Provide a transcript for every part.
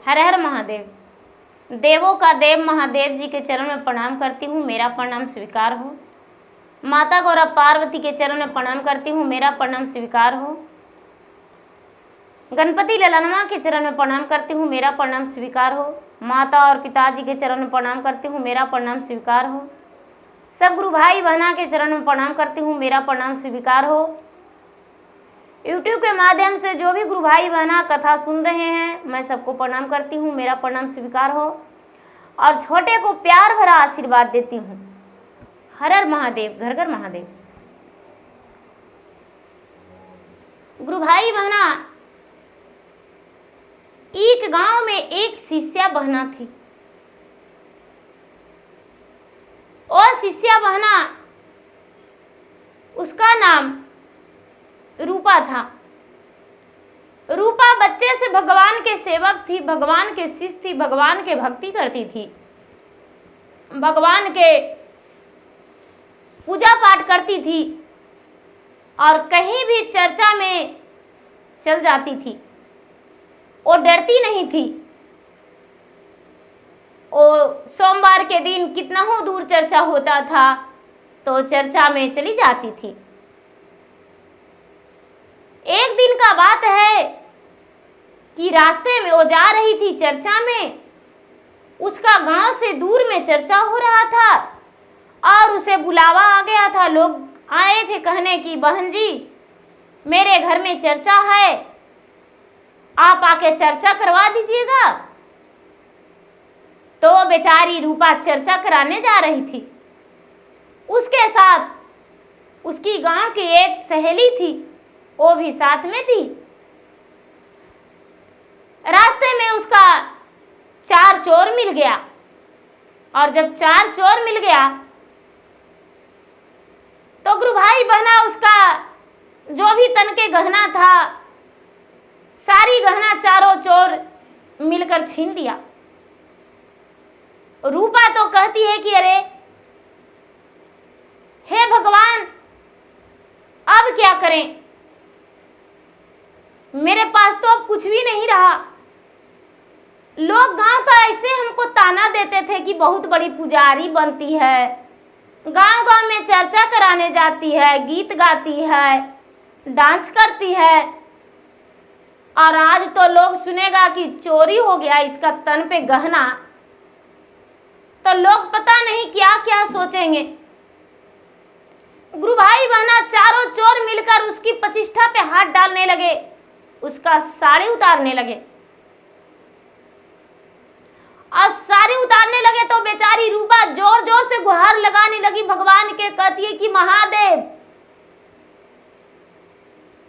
हर हर महादेव। देवों का देव महादेव जी के चरण में प्रणाम करती हूँ, मेरा प्रणाम स्वीकार हो। माता गौरा पार्वती के चरण में प्रणाम करती हूँ, मेरा प्रणाम स्वीकार हो। गणपति ललनमा के चरण में प्रणाम करती हूँ, मेरा प्रणाम स्वीकार हो। माता और पिताजी के चरण में प्रणाम करती हूँ, मेरा प्रणाम स्वीकार हो। सब गुरु भाई बहना के चरण में प्रणाम करती हूँ, मेरा प्रणाम स्वीकार हो। यूट्यूब के माध्यम से जो भी गुरु भाई बहना कथा सुन रहे हैं, मैं सबको प्रणाम करती हूँ, मेरा प्रणाम स्वीकार हो। और छोटे को प्यार भरा आशीर्वाद देती हूँ। हर हर महादेव, घर घर महादेव। गुरु भाई बहना, एक गांव में एक शिष्या बहना थी। और शिष्या बहना, उसका नाम रूपा था। रूपा बच्चे से भगवान के सेवक थी, भगवान के शिष्य थी, भगवान के भक्ति करती थी, भगवान के पूजा पाठ करती थी और कहीं भी चर्चा में चल जाती थी। वो डरती नहीं थी। वो सोमवार के दिन कितना हो दूर चर्चा होता था तो चर्चा में चली जाती थी। एक दिन का बात है कि रास्ते में वो जा रही थी चर्चा में। उसका गांव से दूर में चर्चा हो रहा था और उसे बुलावा आ गया था। लोग आए थे कहने की बहन जी मेरे घर में चर्चा है, आप आके चर्चा करवा दीजिएगा। तो बेचारी रूपा चर्चा कराने जा रही थी। उसके साथ उसकी गांव की एक सहेली थी, वो भी साथ में थी। रास्ते में उसका चार चोर मिल गया और जब चार चोर मिल गया तो गुरु भाई बहना उसका जो भी तन के गहना था, सारी गहना चारों चोर मिलकर छीन लिया। रूपा तो कहती है कि अरे हे भगवान, अब क्या करें, मेरे पास तो अब कुछ भी नहीं रहा। लोग गांव का ऐसे हमको ताना देते थे कि बहुत बड़ी पुजारी बनती है, गांव गांव में चर्चा कराने जाती है, गीत गाती है, डांस करती है। और आज तो लोग सुनेगा कि चोरी हो गया इसका तन पे गहना, तो लोग पता नहीं क्या क्या सोचेंगे। गुरु भाई बहना, चारों चोर मिलकर उसकी प्रतिष्ठा पे हाथ डालने लगे, उसका साड़ी उतारने लगे। और साड़ी उतारने लगे तो बेचारी रूपा जोर जोर से गुहार लगाने लगी भगवान के, कहती है कि महादेव,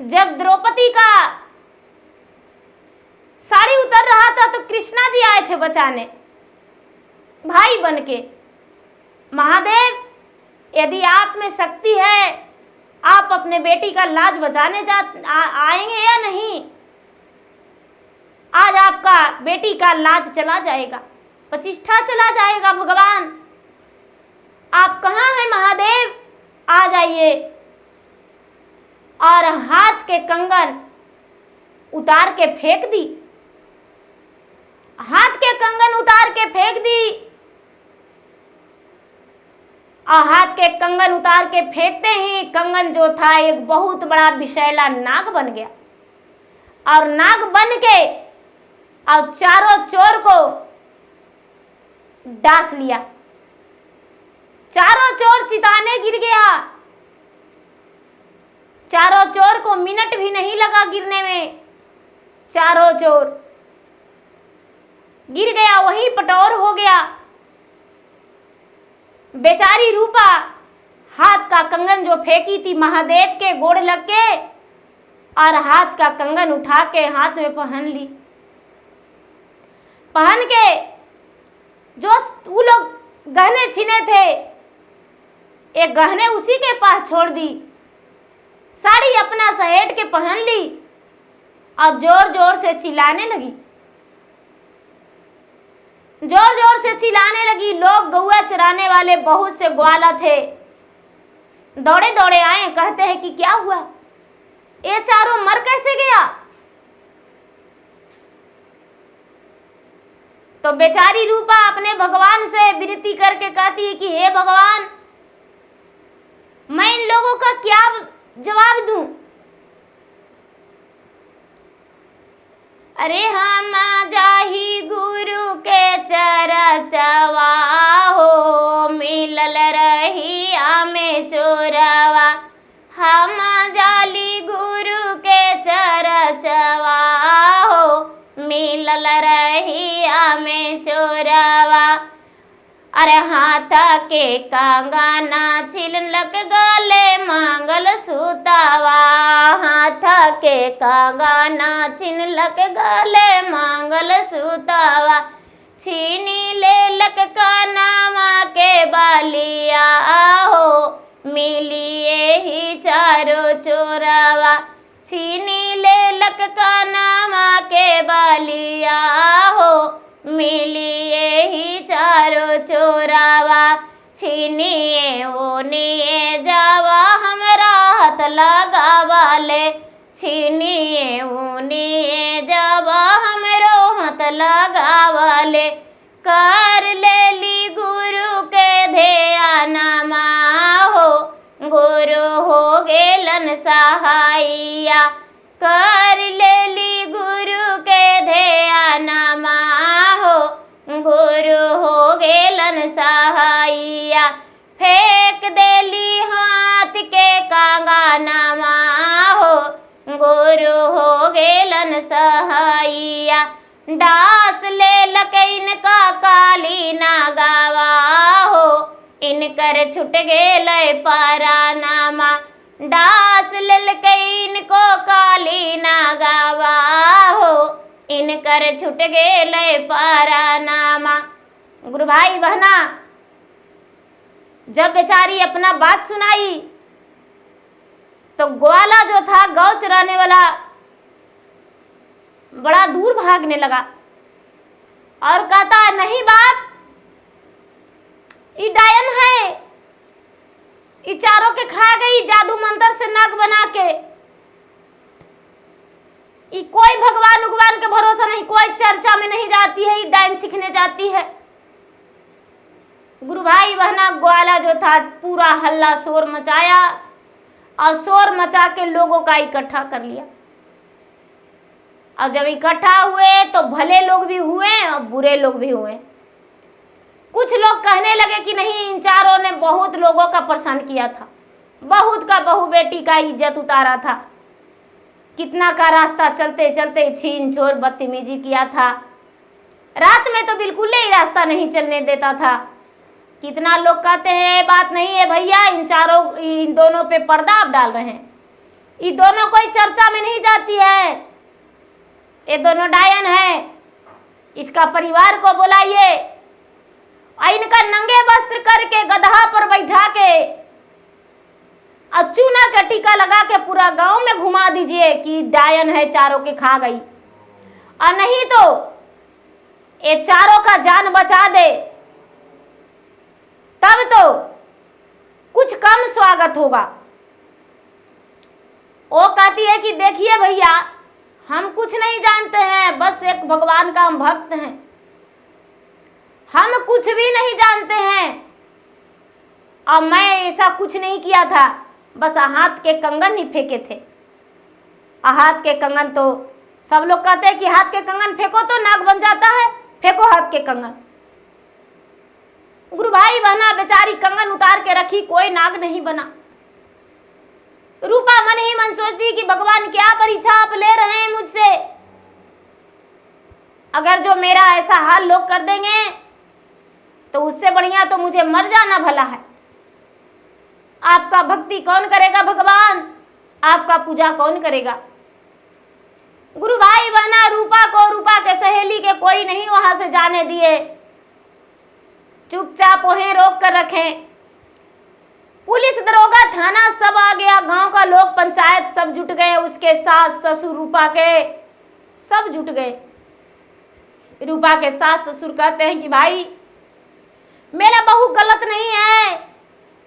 जब द्रौपदी का साड़ी उतर रहा था तो कृष्णा जी आए थे बचाने भाई बनके। महादेव, यदि आप में शक्ति है, आप अपने बेटी का लाज बचाने आएंगे या नहीं? आज आपका बेटी का लाज चला जाएगा, प्रतिष्ठा चला जाएगा। भगवान आप कहाँ हैं महादेव, आ जाइए। और हाथ के कंगन उतार के फेंक दी, हाथ के कंगन उतार के फेंक दी। और हाथ के कंगन उतार के फेंकते ही कंगन जो था एक बहुत बड़ा विषैला नाग बन गया। और नाग बन के और चारों चोर को डांस लिया। चारों चोर चिताने गिर गया। चारों चोर को मिनट भी नहीं लगा गिरने में, चारों चोर गिर गया, वहीं पटौर हो गया। बेचारी रूपा हाथ का कंगन जो फेंकी थी महादेव के गोड़ लग के, और हाथ का कंगन उठा के हाथ में पहन ली। पहन के जो वो लोग गहने छीने थे, एक गहने उसी के पास छोड़ दी। साड़ी अपना सहेट के पहन ली और जोर जोर से चिल्लाने लगी, जोर जोर से चिल्लाने लगी। लोग गौआ चराने वाले बहुत से ग्वाला थे, दौड़े दौड़े आए, कहते हैं कि क्या हुआ, ये चारों मर कैसे गया? तो बेचारी रूपा अपने भगवान से विनती करके कहती है कि हे भगवान, मैं इन लोगों का क्या जवाब दूं? अरे हम जाही गुरु के चरचवा हो, मिलल रही आमे चोरवा। हम जाली गुरु के चरचवा हो, मिलल रही आमे चोरवा। अरे हाथ के कंगना छिलक गले मंगल सूतवा, हाथ के कंगना छिलक गले मंगल सूतवा। छीनी ले लक कानवा के बालिया हो, मिलिए ही चारों चोरवा। छीनी ले लक कानवा के बालिया हो, मिलिए ही चारों चोरावा। छीनिए ओनिए जावा हमरा हाथ लगावाले, छीनिए ओनिए जावा हमरो हाथ लगावाले। कर लेली गुरु के ध्यानमा हो, गुरु हो गेलन सहाइया। कर लेली गुरु के ध्यानमा हो, गुरु हो गेलन सहाइया। फेंक देली हाथ के कंगनवा हो, गुरु हो गेलन सहाइया। डास ले लक इनका काली नागवा हो, इनकर छुट गेलै परानमा। डास ललक इनको काली नागवा हो, इनकर छुट गेलै परानामा। गुरु भाई बहना, जब बेचारी अपना बात सुनाई तो ग्वाला जो था, गौ चराने वाला, बड़ा दूर भागने लगा और कहता है नहीं बाप, ये डायन है, ये चारों के खा गई जादू मंत्र से नाग बना के। ये कोई भगवान उगवान के भरोसा नहीं, कोई चर्चा में नहीं जाती है, ये डायन सीखने जाती है। गुरु भाई बहना, ग्वाला जो था पूरा हल्ला शोर मचाया और शोर मचा के लोगों का इकट्ठा कर लिया। और जब इकट्ठा हुए तो भले लोग भी हुए और बुरे लोग भी हुए। कुछ लोग कहने लगे कि नहीं, इन चारों ने बहुत लोगों का परेशान किया था, बहुत का बहू बेटी का इज्जत उतारा था, कितना का रास्ता चलते चलते छीन छोर बदतमीजी किया था, रात में तो बिल्कुल ही रास्ता नहीं चलने देता था। कितना लोग कहते हैं बात नहीं है भैया, इन दोनों पे पर्दा आप डाल रहे हैं, ये दोनों कोई चर्चा में नहीं जाती है, ये दोनों डायन है, इसका परिवार को बुलाइए और इनका नंगे वस्त्र करके गधा पर बैठा के और चूना का टीका लगा के पूरा गांव में घुमा दीजिए कि डायन है, चारों के खा गई। और नहीं तो ये चारों का जान बचा दे, तब तो कुछ कम स्वागत होगा। वो कहती है कि देखिए भैया, हम कुछ नहीं जानते हैं, बस एक भगवान का हम भक्त हैं, हम कुछ भी नहीं जानते हैं और मैं ऐसा कुछ नहीं किया था, बस हाथ के कंगन ही फेंके थे। हाथ के कंगन तो सब लोग कहते हैं कि हाथ के कंगन फेंको तो नाग बन जाता है, फेंको हाथ के कंगन। गुरु भाई बहना, बेचारी कंगन उतार के रखी, कोई नाग नहीं बना। रूपा मन ही मन सोचती कि भगवान क्या परीक्षा आप ले रहे हैं मुझसे, अगर जो मेरा ऐसा हाल लोग कर देंगे तो उससे बढ़िया तो मुझे मर जाना भला है। आपका भक्ति कौन करेगा भगवान, आपका पूजा कौन करेगा। गुरु भाई बहना, रूपा को, रूपा के सहेली के कोई नहीं वहां से जाने दिए, चुपचाप वहीं रोक कर रखें। पुलिस, दरोगा, थाना सब आ गया, गांव का लोग, पंचायत सब जुट गए, उसके सास ससुर रूपा के सब जुट गए। रूपा के सास ससुर कहते हैं कि भाई मेरा बहू गलत नहीं है,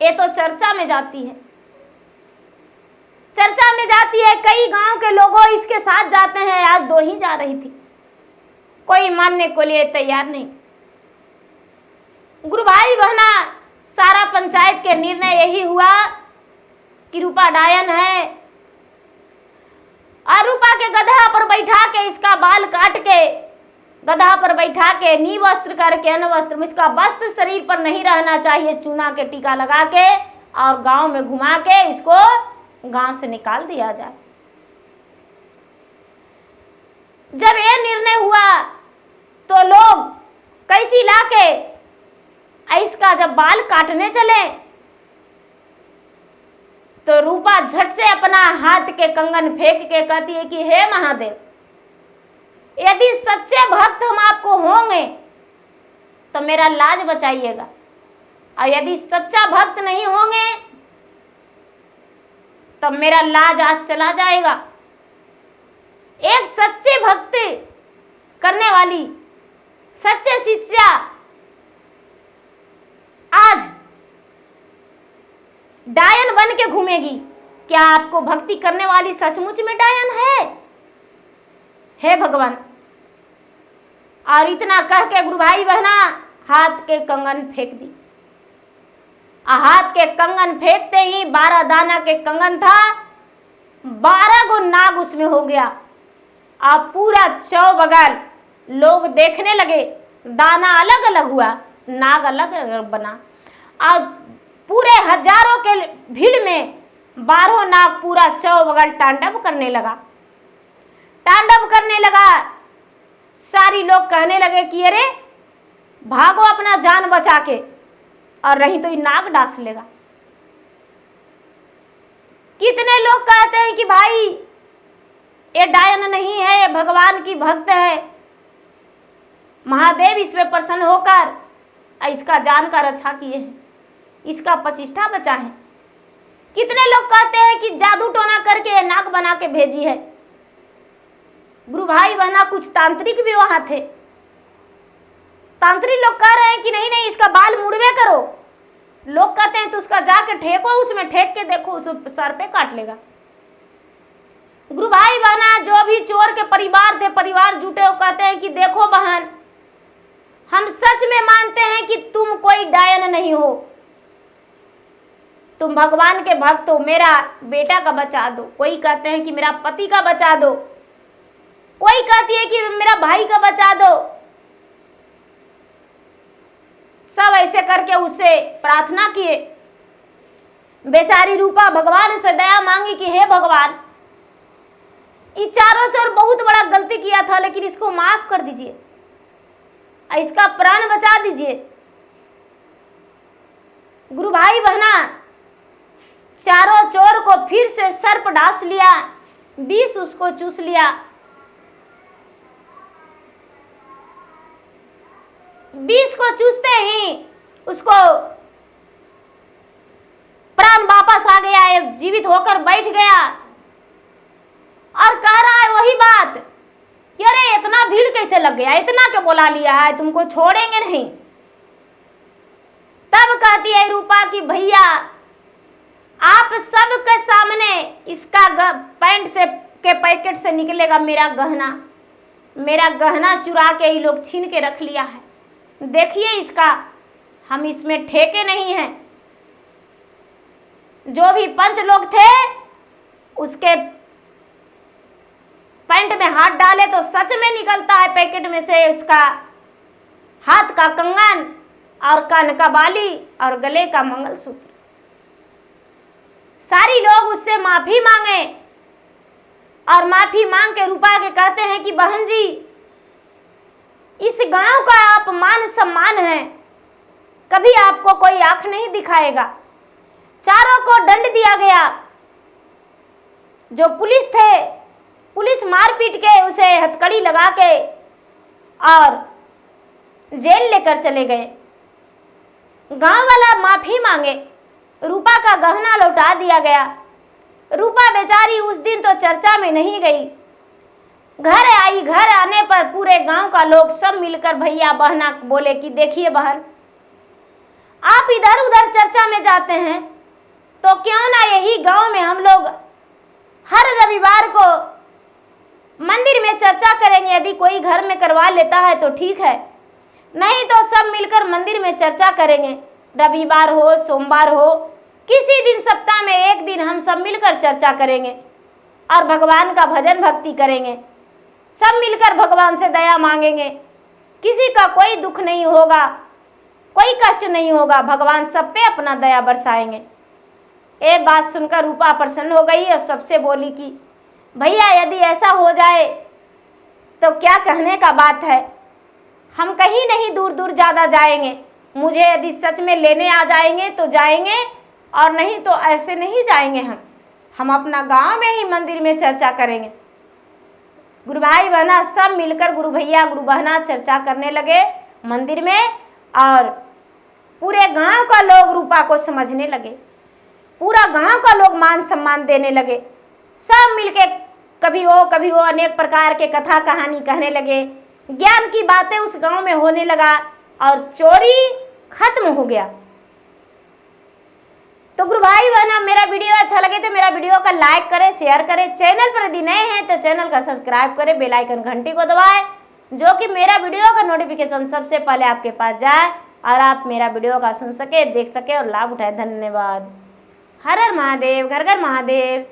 ये तो चर्चा में जाती है, चर्चा में जाती है, कई गांव के लोगों इसके साथ जाते हैं, आज 2 ही जा रही थी। कोई मानने को लिए तैयार नहीं। गुरु भाई बहना, सारा पंचायत के निर्णय यही हुआ कि रूपा डायन है, और रूपा के गधा पर बैठा के इसका बाल काट के, गधा पर बैठा के नी वस्त्र करके अन वस्त्र, इसका वस्त्र शरीर पर नहीं रहना चाहिए, चूना के टीका लगा के और गांव में घुमा के इसको गांव से निकाल दिया जाए। जब यह निर्णय हुआ तो लोग कैंची लाके इसका जब बाल काटने चले तो रूपा झट से अपना हाथ के कंगन फेंक के कहती है कि हे महादेव, यदि सच्चे भक्त हम आपको होंगे तो मेरा लाज बचाइएगा, और यदि सच्चा भक्त नहीं होंगे तो मेरा लाज आज चला जाएगा। एक सच्चे भक्ति करने वाली सच्चे शिष्या आज डायन बन के घूमेगी। क्या आपको भक्ति करने वाली सचमुच में डायन है? हे भगवान। और इतना कह के गुरु भाई बहना हाथ के कंगन फेंक दी। हाथ के कंगन फेंकते ही 12 दाना के कंगन था, 12 गो नाग उसमें हो गया। अब पूरा चौबगल लोग देखने लगे, दाना अलग अलग हुआ, नाग अलग अलग बना। और पूरे हजारों के भीड़ में 12 नाग पूरा चौबगल तांडव करने लगा, तांडव करने लगा। सारी लोग कहने लगे कि अरे भागो अपना जान बचा के, और नहीं तो ये नाग डांस लेगा। कितने लोग कहते हैं कि भाई ये डायन नहीं है, ये भगवान की भक्त है, महादेव इस पे प्रसन्न होकर इसका जान का रक्षा किए हैं, इसका प्रतिष्ठा बचा है। कितने लोग कहते हैं कि जादू टोना करके नाग बना के भेजी है। गुरु भाई बहना कुछ तांत्रिक भी वहां थे। तांत्रिक लोग कह रहे हैं कि नहीं नहीं इसका बाल मुड़वे करो। लोग कहते हैं तो उसका जाके ठेको, उसमें ठेक के देखो, उस सर पे काट लेगा। गुरु भाई बहना जो भी चोर के परिवार थे, परिवार जुटे हो, कहते हैं कि देखो बहन, हम सच में मानते हैं कि तुम कोई डायन नहीं हो, तुम भगवान के भक्त हो, मेरा बेटा का बचा दो। कोई कहते हैं कि मेरा पति का बचा दो, कोई कहती है कि मेरा भाई का बचा दो। सब ऐसे करके उससे प्रार्थना किए। बेचारी रूपा भगवान से दया मांगी कि हे भगवान, ये चारों चोर बहुत बड़ा गलती किया था, लेकिन इसको माफ कर दीजिए, इसका प्राण बचा दीजिए। गुरु भाई बहना चारों चोर को फिर से सर्प डांस लिया, विष उसको चूस लिया। विष को चूसते ही उसको प्राण वापस आ गया है, जीवित होकर बैठ गया और कह रहा है वही बात कि अरे इतना भीड़ कैसे लग गया, इतना क्यों बुला लिया है, तुमको छोड़ेंगे नहीं। तब कहती है रूपा कि भैया आप सबके सामने इसका पैंट से के पैकेट से निकलेगा मेरा गहना चुरा के ये लोग छीन के रख लिया है। देखिए इसका, हम इसमें ठेके नहीं हैं। जो भी पंच लोग थे उसके पैंट में हाथ डाले तो सच में निकलता है पैकेट में से उसका हाथ का कंगन और कान का बाली और गले का मंगलसूत्र। सारी लोग उससे माफी मांगे और माफी मांग के रूपा के कहते हैं कि बहन जी, इस गांव का आप मान सम्मान है, कभी आपको कोई आंख नहीं दिखाएगा। चारों को दंड दिया गया। जो पुलिस थे, पुलिस मार पीट के उसे हथकड़ी लगा के और जेल लेकर चले गए। गांव वाला माफी मांगे, रूपा का गहना लौटा दिया गया। रूपा बेचारी उस दिन तो चर्चा में नहीं गई, घर आई। घर आने पर पूरे गांव का लोग सब मिलकर भैया बहना बोले कि देखिए बहन, आप इधर उधर चर्चा में जाते हैं तो क्यों ना यही गांव में हम लोग हर रविवार को मंदिर में चर्चा करेंगे। यदि कोई घर में करवा लेता है तो ठीक है, नहीं तो सब मिलकर मंदिर में चर्चा करेंगे। रविवार हो, सोमवार हो, किसी दिन सप्ताह में एक दिन हम सब मिलकर चर्चा करेंगे और भगवान का भजन भक्ति करेंगे। सब मिलकर भगवान से दया मांगेंगे। किसी का कोई दुख नहीं होगा, कोई कष्ट नहीं होगा, भगवान सब पे अपना दया बरसाएंगे। ये बात सुनकर रूपा प्रसन्न हो गई और सबसे बोली कि भैया यदि ऐसा हो जाए तो क्या कहने का बात है, हम कहीं नहीं दूर दूर ज़्यादा जाएंगे। मुझे यदि सच में लेने आ जाएंगे तो जाएंगे और नहीं तो ऐसे नहीं जाएंगे। हम अपना गांव में ही मंदिर में चर्चा करेंगे। गुरु भाई बहना सब मिलकर गुरु भैया गुरु बहना चर्चा करने लगे मंदिर में और पूरे गांव का लोग रूपा को समझने लगे। पूरा गांव का लोग मान सम्मान देने लगे। सब मिलके कभी वो अनेक प्रकार के कथा कहानी कहने लगे। ज्ञान की बातें उस गांव में होने लगा और चोरी खत्म हो गया। तो गुरु भाई बहना मेरा वीडियो अच्छा लगे तो मेरा वीडियो का लाइक करें, शेयर करें। चैनल पर यदि नए हैं तो चैनल का सब्सक्राइब करें, बेल आइकन घंटी को दबाएं, जो कि मेरा वीडियो का नोटिफिकेशन सबसे पहले आपके पास जाए और आप मेरा वीडियो का सुन सके, देख सके और लाभ उठाए। धन्यवाद। हर हर महादेव, घर घर महादेव।